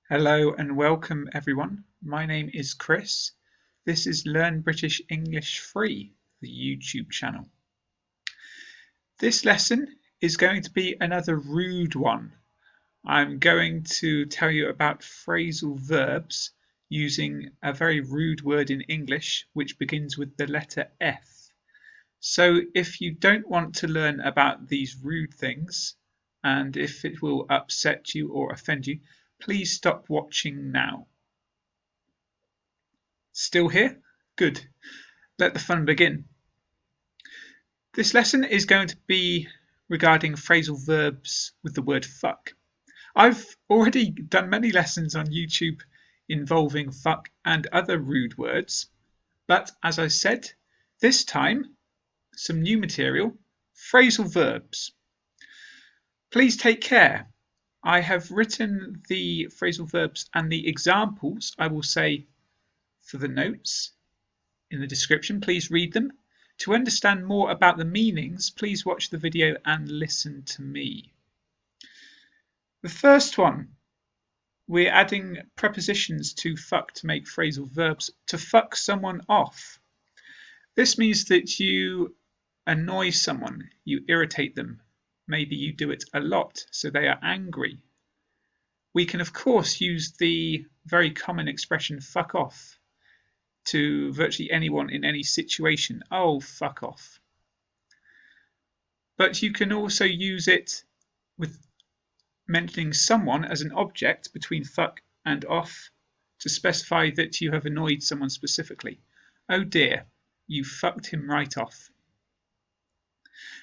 Hello and welcome everyone. My name is Chris. This is Learn British English Free, the YouTube channel. This lesson is going to be another rude one. I'm going to tell you about phrasal verbs using a very rude word in English which begins with the letter F. So if you don't want to learn about these rude things, and if it will upset you or offend you, please stop watching now. Still here? Good. Let the fun begin. This lesson is going to be regarding phrasal verbs with the word fuck. I've already done many lessons on YouTube involving fuck and other rude words, but as I said, this time, some new material, phrasal verbs. Please take care. I have written the phrasal verbs and the examples I will say for the notes in the description. Please read them. To understand more about the meanings, please watch the video and listen to me. The first one, we're adding prepositions to fuck to make phrasal verbs. To fuck someone off. This means that you annoy someone, you irritate them. Maybe you do it a lot, so they are angry. We can of course use the very common expression fuck off to virtually anyone in any situation. Oh, fuck off. But you can also use it with mentioning someone as an object between fuck and off to specify that you have annoyed someone specifically. Oh dear, you fucked him right off.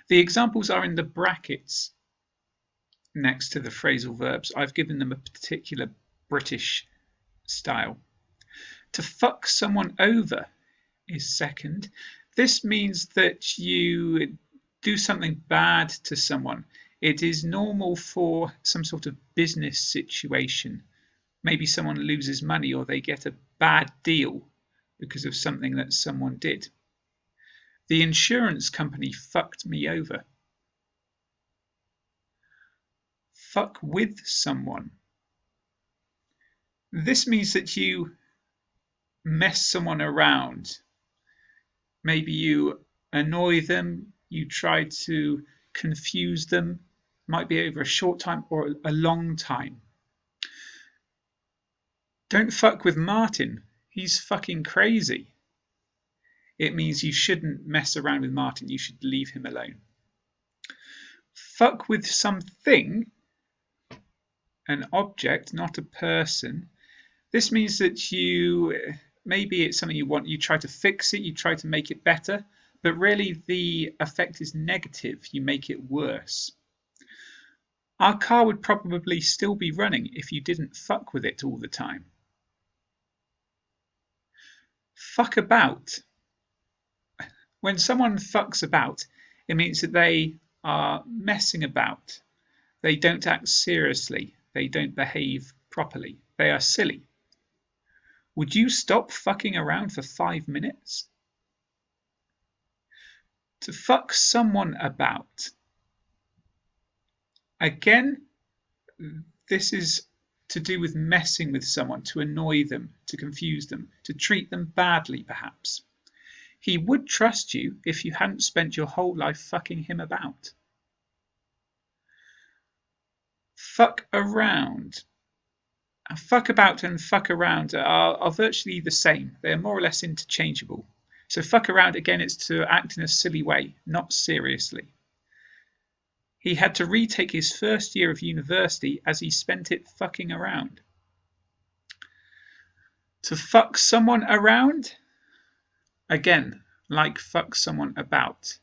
The examples are in the brackets next to the phrasal verbs. I've given them a particular British style. To fuck someone over is second. This means that you do something bad to someone. It is normal for some sort of business situation. Maybe someone loses money or they get a bad deal because of something that someone did. The insurance company fucked me over. Fuck with someone. This means that you mess someone around. Maybe you annoy them, you try to confuse them, might be over a short time or a long time. Don't fuck with Martin, he's fucking crazy. It means you shouldn't mess around with Martin, you should leave him alone. Fuck with something, an object, not a person. This means that maybe it's something you want, you try to fix it, you try to make it better, but really the effect is negative, you make it worse. Our car would probably still be running if you didn't fuck with it all the time. Fuck about. When someone fucks about, it means that they are messing about. They don't act seriously, they don't behave properly, they are silly. Would you stop fucking around for 5 minutes? To fuck someone about. Again, this is to do with messing with someone, to annoy them, to confuse them, to treat them badly perhaps. He would trust you if you hadn't spent your whole life fucking him about. Fuck around. Fuck about and fuck around are virtually the same. They are more or less interchangeable. So fuck around, again, it's to act in a silly way, not seriously. He had to retake his first year of university as he spent it fucking around. To fuck someone around? Again, like fuck someone about.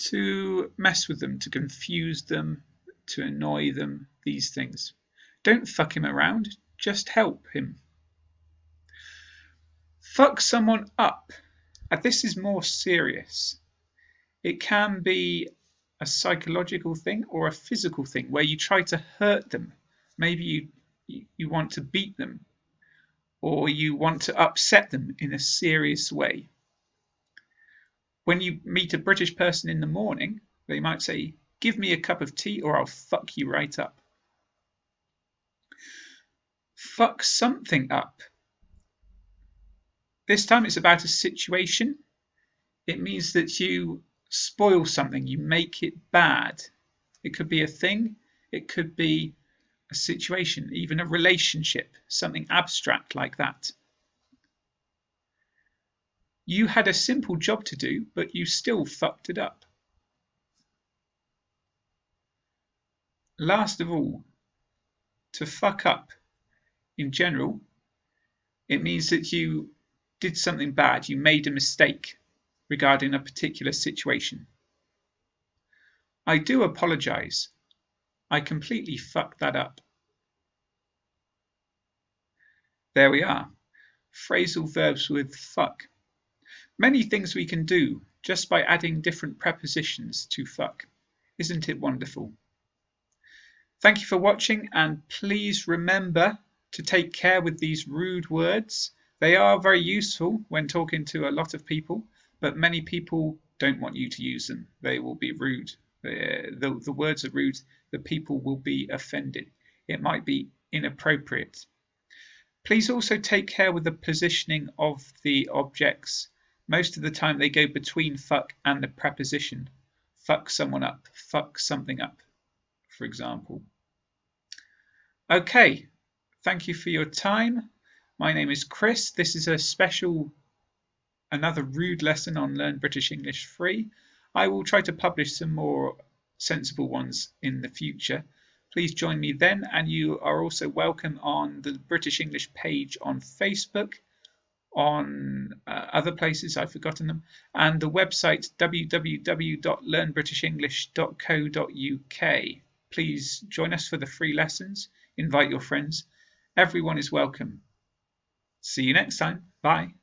To mess with them, to confuse them, to annoy them, these things. Don't fuck him around. Just help him. Fuck someone up. This is more serious. It can be a psychological thing or a physical thing where you try to hurt them. Maybe you want to beat them or you want to upset them in a serious way. When you meet a British person in the morning, they might say, "Give me a cup of tea or I'll fuck you right up." fuck something up. This time it's about a situation. It means that you spoil something, you make it bad. It could be a thing, it could be a situation, even a relationship, something abstract like that. You had a simple job to do, but you still fucked it up. Last of all, to fuck up in general, it means that you did something bad, you made a mistake regarding a particular situation. I do apologise. I completely fucked that up. There we are. Phrasal verbs with fuck. Many things we can do just by adding different prepositions to fuck. Isn't it wonderful? Thank you for watching, and please remember to take care with these rude words. They are very useful when talking to a lot of people, but many people don't want you to use them. They will be rude. The words are rude. The people will be offended. It might be inappropriate. Please also take care with the positioning of the objects. Most of the time they go between fuck and the preposition. Fuck someone up, fuck something up, for example. Okay, thank you for your time. My name is Chris. This is a special, another rude lesson on Learn British English Free. I will try to publish some more sensible ones in the future. Please join me then, and you are also welcome on the British English page on Facebook, on other places, I've forgotten them, and the website www.learnbritishenglish.co.uk. Please join us for the free lessons. Invite your friends. Everyone is welcome. See you next time. Bye.